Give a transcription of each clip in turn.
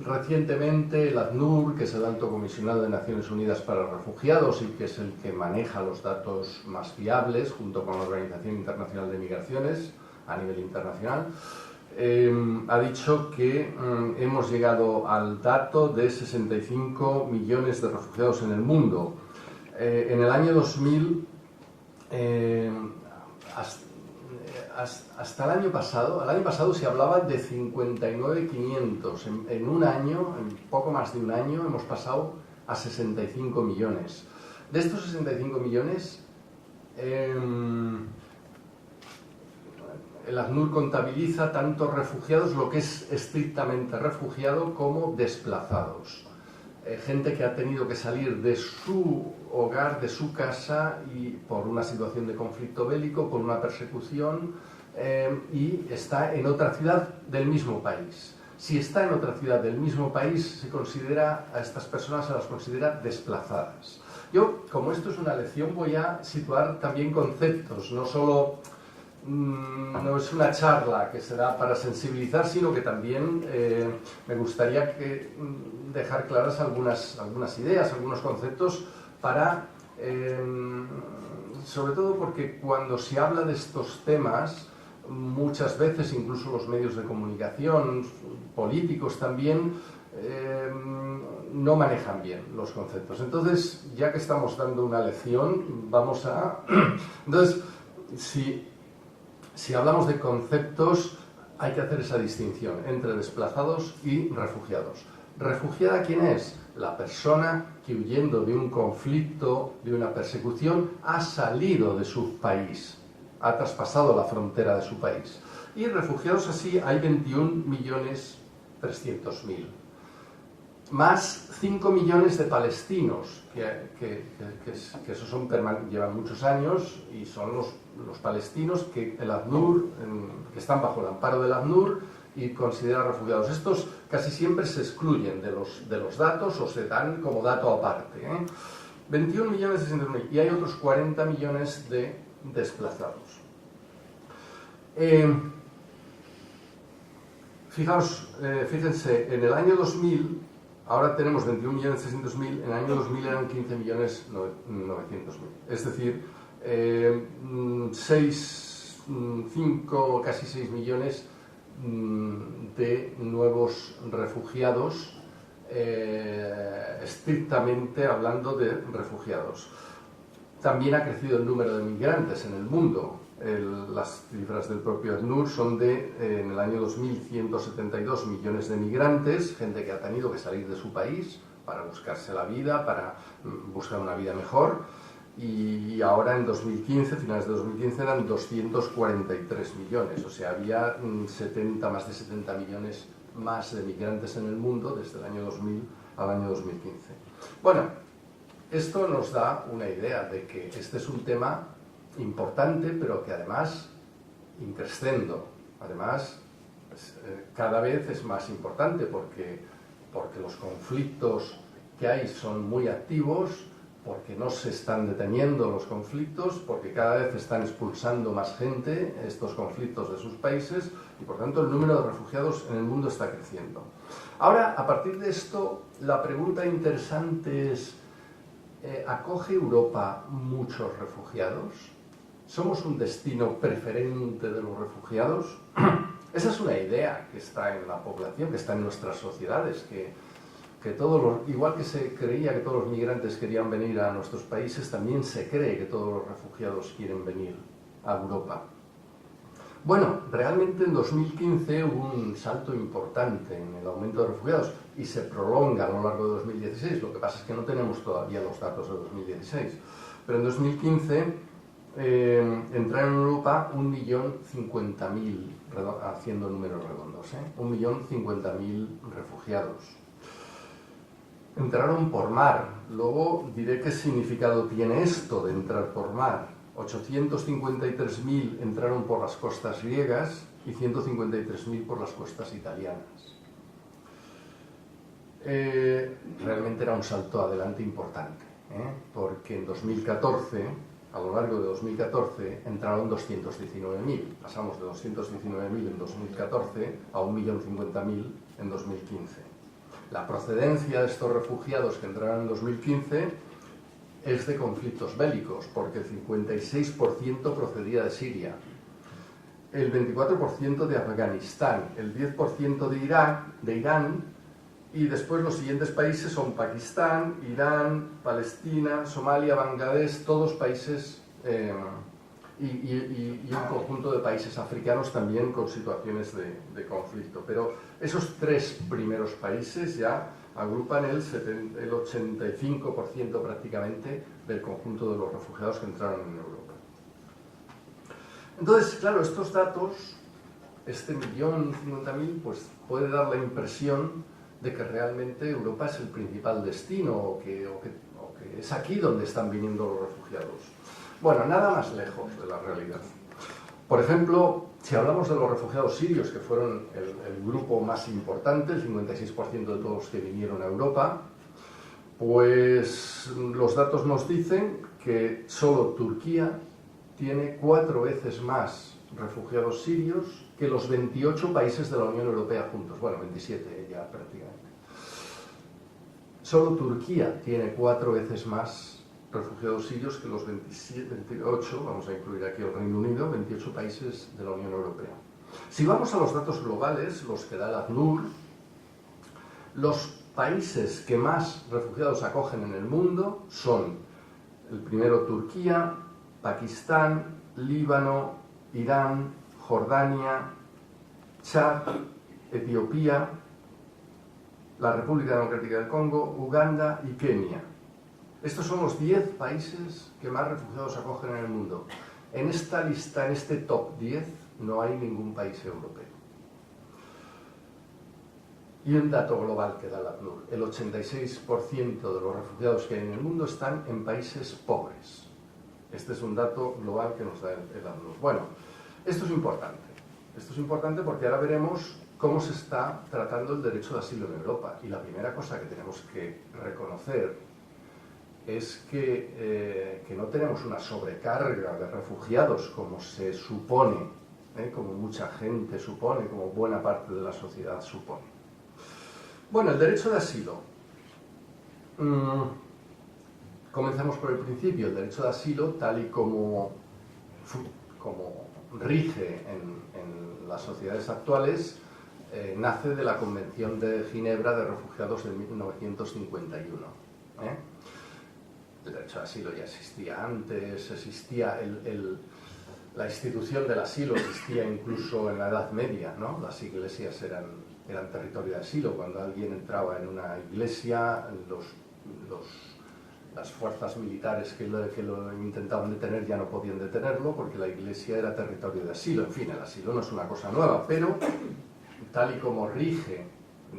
Recientemente el ACNUR, que es el Alto Comisionado de Naciones Unidas para los Refugiados y que es el que maneja los datos más fiables, junto con la Organización Internacional de Migraciones a nivel internacional, ha dicho que hemos llegado al dato de 65 millones de refugiados en el mundo. En el año 2000, hasta el año pasado se hablaba de 59.500. En un año, en poco más de un año, hemos pasado a 65 millones. De estos 65 millones, el ACNUR contabiliza tanto refugiados, lo que es estrictamente refugiado, como desplazados. Gente que ha tenido que salir de su hogar, de su casa, y por una situación de conflicto bélico, por una persecución, y está en otra ciudad del mismo país. Si está en otra ciudad del mismo país, se considera, a estas personas se las considera desplazadas. Yo, como esto es una lección, voy a situar también conceptos, no solo... No es una charla que se da para sensibilizar, sino que también me gustaría dejar claras algunas ideas, algunos conceptos para, sobre todo porque cuando se habla de estos temas, muchas veces incluso los medios de comunicación, políticos también, no manejan bien los conceptos. Entonces, ya que estamos dando una lección, vamos a... Entonces, si hablamos de conceptos, hay que hacer esa distinción entre desplazados y refugiados. ¿Refugiada quién es? La persona que, huyendo de un conflicto, de una persecución, ha salido de su país, ha traspasado la frontera de su país. Y refugiados así hay 21.300.000. Más 5 millones de palestinos, que esos llevan muchos años y son los palestinos que el ACNUR, que están bajo el amparo del ACNUR y considera refugiados. Estos casi siempre se excluyen de los datos o se dan como dato aparte. 21.600.000 y hay otros 40 millones de desplazados. Fíjense, en el año 2000, ahora tenemos 21.600.000, en el año 2000 eran 15.900.000. Es decir, 5, casi 6 millones de nuevos refugiados, estrictamente hablando de refugiados. También ha crecido el número de migrantes en el mundo. Las cifras del propio ACNUR son en el año 2000, 172 millones de migrantes, gente que ha tenido que salir de su país para buscarse la vida, para buscar una vida mejor. Y ahora en 2015, finales de 2015, eran 243 millones, o sea, había más de 70 millones más de migrantes en el mundo desde el año 2000 al año 2015. Bueno, esto nos da una idea de que este es un tema importante, pero que además, increscendo, además, cada vez es más importante porque los conflictos que hay son muy activos, porque no se están deteniendo los conflictos, porque cada vez están expulsando más gente estos conflictos de sus países y por tanto el número de refugiados en el mundo está creciendo. Ahora, a partir de esto, la pregunta interesante es, ¿acoge Europa muchos refugiados? ¿Somos un destino preferente de los refugiados? Esa es una idea que está en la población, que está en nuestras sociedades, que igual que se creía que todos los migrantes querían venir a nuestros países, también se cree que todos los refugiados quieren venir a Europa. Bueno, realmente en 2015 hubo un salto importante en el aumento de refugiados y se prolonga a lo largo de 2016, lo que pasa es que no tenemos todavía los datos de 2016, pero en 2015 entraron en Europa 1.050.000, haciendo números redondos, 1.050.000 refugiados. Entraron por mar. Luego diré qué significado tiene esto de entrar por mar. 853.000 entraron por las costas griegas y 153.000 por las costas italianas. Realmente era un salto adelante importante, porque en 2014, a lo largo de 2014, entraron 219.000. Pasamos de 219.000 en 2014 a 1.050.000 en 2015. La procedencia de estos refugiados que entraron en 2015 es de conflictos bélicos, porque el 56% procedía de Siria, el 24% de Afganistán, el 10% de Irak, de Irán, y después los siguientes países son Pakistán, Irán, Palestina, Somalia, Bangladesh, todos países y un conjunto de países africanos también con situaciones de conflicto. Pero esos tres primeros países ya agrupan el 85% prácticamente del conjunto de los refugiados que entraron en Europa. Entonces, claro, estos datos, este 1.050.000, pues puede dar la impresión de que realmente Europa es el principal destino o que es aquí donde están viniendo los refugiados. Bueno, nada más lejos de la realidad. Por ejemplo, si hablamos de los refugiados sirios, que fueron el grupo más importante, el 56% de todos los que vinieron a Europa, pues los datos nos dicen que solo Turquía tiene 4 veces más refugiados sirios que los 28 países de la Unión Europea juntos. Bueno, 27 ya prácticamente. Solo Turquía tiene 4 veces más refugiados sirios que los 28, vamos a incluir aquí el Reino Unido, 28 países de la Unión Europea. Si vamos a los datos globales, los que da el ACNUR, los países que más refugiados acogen en el mundo son el primero Turquía, Pakistán, Líbano, Irán, Jordania, Chad, Etiopía, la República Democrática del Congo, Uganda y Kenia. Estos son los 10 países que más refugiados acogen en el mundo. En esta lista, en este top 10, no hay ningún país europeo. Y un dato global que da la ACNUR: el 86% de los refugiados que hay en el mundo están en países pobres. Este es un dato global que nos da el ACNUR. Bueno, esto es importante. Esto es importante porque ahora veremos cómo se está tratando el derecho de asilo en Europa. Y la primera cosa que tenemos que reconocer es que no tenemos una sobrecarga de refugiados como se supone, como mucha gente supone, como buena parte de la sociedad supone. Bueno, el derecho de asilo. Comencemos por el principio. El derecho de asilo, tal y como rige en las sociedades actuales, nace de la Convención de Ginebra de Refugiados de 1951. El derecho de asilo ya existía antes, existía la institución del asilo, existía incluso en la Edad Media, ¿no? Las iglesias eran territorio de asilo. Cuando alguien entraba en una iglesia, las fuerzas militares que lo intentaban detener ya no podían detenerlo porque la iglesia era territorio de asilo. En fin, el asilo no es una cosa nueva, pero tal y como rige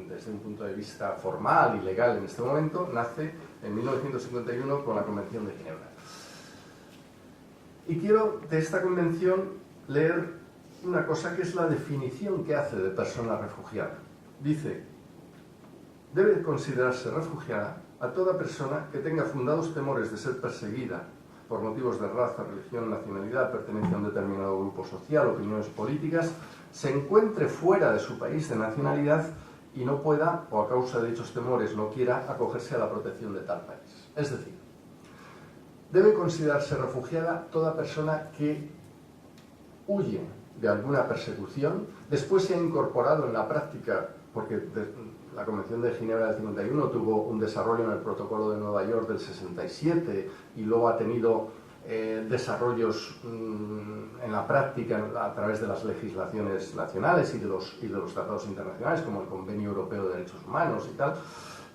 desde un punto de vista formal y legal en este momento, nace en 1951 con la Convención de Ginebra. Y quiero de esta convención leer una cosa que es la definición que hace de persona refugiada. Dice: debe considerarse refugiada a toda persona que tenga fundados temores de ser perseguida por motivos de raza, religión, nacionalidad, pertenencia a un determinado grupo social, opiniones políticas, se encuentre fuera de su país de nacionalidad y no pueda, o a causa de dichos temores no quiera, acogerse a la protección de tal país. Es decir, debe considerarse refugiada toda persona que huye de alguna persecución, después se ha incorporado en la práctica, porque la Convención de Ginebra del 51 tuvo un desarrollo en el Protocolo de Nueva York del 67 y luego ha tenido desarrollos en la práctica a través de las legislaciones nacionales y de los tratados internacionales, como el Convenio Europeo de Derechos Humanos y tal,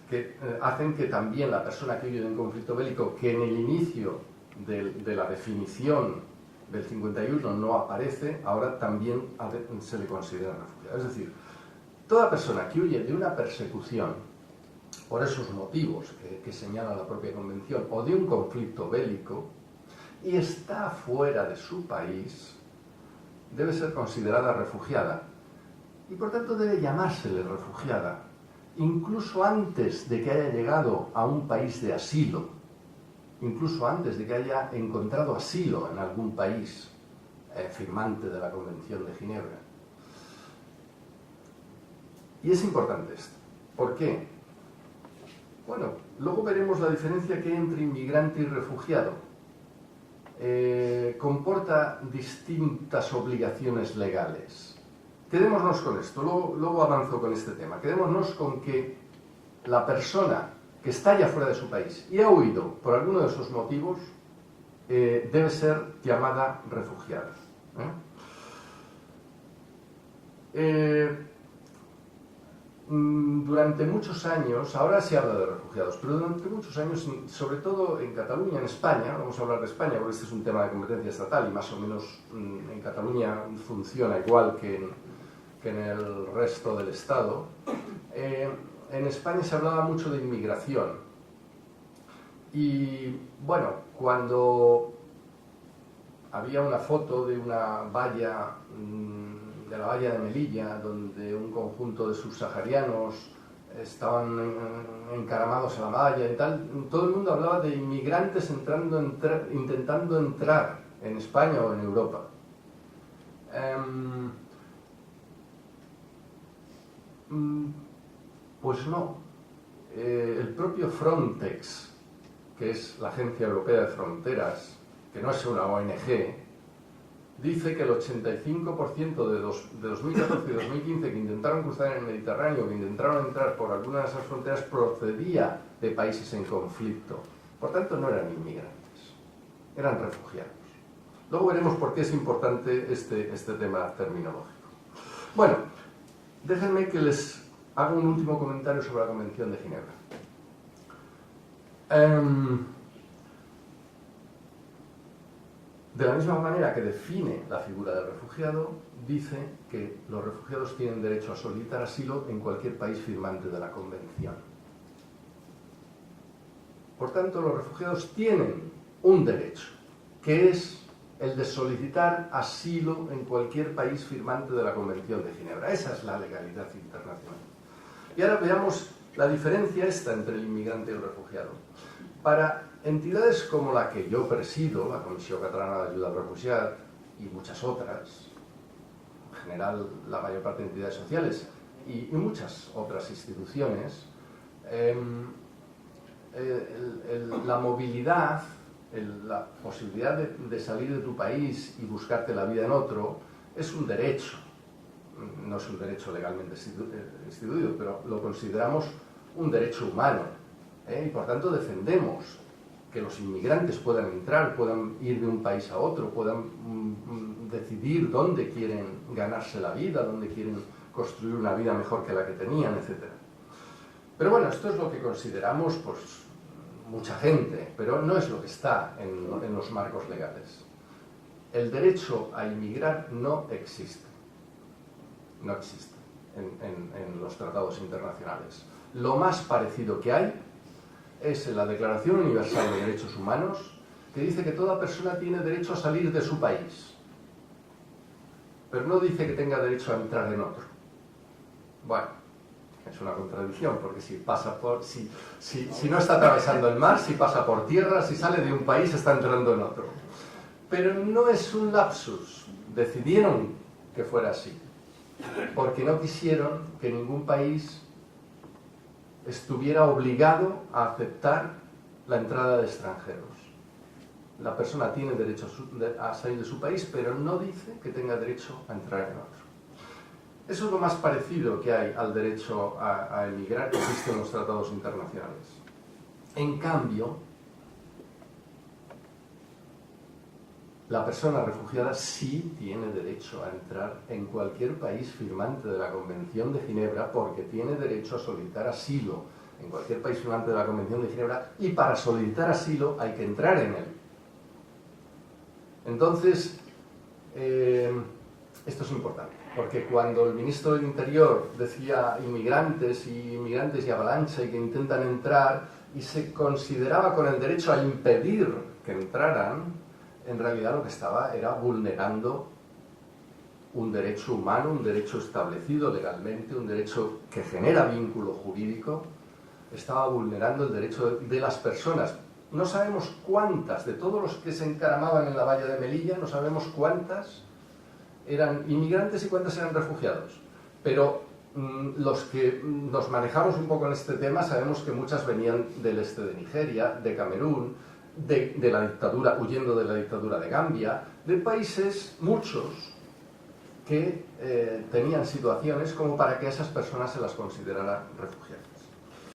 que hacen que también la persona que huye de un conflicto bélico, que en el inicio de la definición del 51 no aparece, ahora también se le considera refugiado. Es decir, toda persona que huye de una persecución por esos motivos que señala la propia Convención, o de un conflicto bélico, y está fuera de su país, debe ser considerada refugiada. Y por tanto debe llamársele refugiada, incluso antes de que haya llegado a un país de asilo, incluso antes de que haya encontrado asilo en algún país firmante de la Convención de Ginebra. Y es importante esto. ¿Por qué? Bueno, luego veremos la diferencia que hay entre inmigrante y refugiado. Comporta distintas obligaciones legales. Quedémonos con esto, luego avanzo con este tema. Quedémonos con que la persona que está ya fuera de su país y ha huido por alguno de esos motivos debe ser llamada refugiada. Durante muchos años, ahora se habla de refugiados, pero durante muchos años, sobre todo en Cataluña, en España, vamos a hablar de España porque este es un tema de competencia estatal y más o menos en Cataluña funciona igual que en el resto del Estado. En España se hablaba mucho de inmigración y bueno, cuando había una foto de una valla, de la valla de Melilla, donde un conjunto de subsaharianos estaban encaramados a la valla y tal, todo el mundo hablaba de inmigrantes intentando entrar en España o en Europa. Pues no. El propio Frontex, que es la Agencia Europea de Fronteras, que no es una ONG, dice que el 85% de 2014 y 2015 que intentaron cruzar en el Mediterráneo, que intentaron entrar por algunas de esas fronteras, procedía de países en conflicto. Por tanto, no eran inmigrantes, eran refugiados. Luego veremos por qué es importante este tema terminológico. Bueno, déjenme que les haga un último comentario sobre la Convención de Ginebra. De la misma manera que define la figura del refugiado, dice que los refugiados tienen derecho a solicitar asilo en cualquier país firmante de la Convención. Por tanto, los refugiados tienen un derecho, que es el de solicitar asilo en cualquier país firmante de la Convención de Ginebra. Esa es la legalidad internacional. Y ahora veamos la diferencia esta entre el inmigrante y el refugiado. Para entidades como la que yo presido, la Comisión Catalana de Ayuda al Refugiat y muchas otras, en general la mayor parte de entidades sociales y muchas otras instituciones, la movilidad, la posibilidad de salir de tu país y buscarte la vida en otro, es un derecho. No es un derecho legalmente instituido, pero lo consideramos un derecho humano, y por tanto defendemos que los inmigrantes puedan entrar, puedan ir de un país a otro, puedan decidir dónde quieren ganarse la vida, dónde quieren construir una vida mejor que la que tenían, etc. Pero bueno, esto es lo que consideramos pues, mucha gente, pero no es lo que está en los marcos legales. El derecho a inmigrar no existe. No existe en los tratados internacionales. Lo más parecido que hay es en la Declaración Universal de Derechos Humanos, que dice que toda persona tiene derecho a salir de su país, pero no dice que tenga derecho a entrar en otro. Bueno, es una contradicción, porque si pasa si no está atravesando el mar, si pasa por tierra, si sale de un país, está entrando en otro. Pero no es un lapsus, decidieron que fuera así, porque no quisieron que ningún país estuviera obligado a aceptar la entrada de extranjeros. La persona tiene derecho a salir de su país, pero no dice que tenga derecho a entrar en otro. Eso es lo más parecido que hay al derecho a emigrar que existe en los tratados internacionales. En cambio, la persona refugiada sí tiene derecho a entrar en cualquier país firmante de la Convención de Ginebra porque tiene derecho a solicitar asilo en cualquier país firmante de la Convención de Ginebra y para solicitar asilo hay que entrar en él. Entonces, esto es importante, porque cuando el ministro del Interior decía inmigrantes y avalancha y que intentan entrar y se consideraba con el derecho a impedir que entraran, en realidad lo que estaba era vulnerando un derecho humano, un derecho establecido legalmente, un derecho que genera vínculo jurídico, estaba vulnerando el derecho de las personas. No sabemos cuántas, de todos los que se encaramaban en la valla de Melilla, no sabemos cuántas eran inmigrantes y cuántas eran refugiados. Pero los que nos manejamos un poco en este tema sabemos que muchas venían del este de Nigeria, de Camerún, de la dictadura, huyendo de la dictadura de Gambia, de países, muchos, que tenían situaciones como para que a esas personas se las considerara refugiados.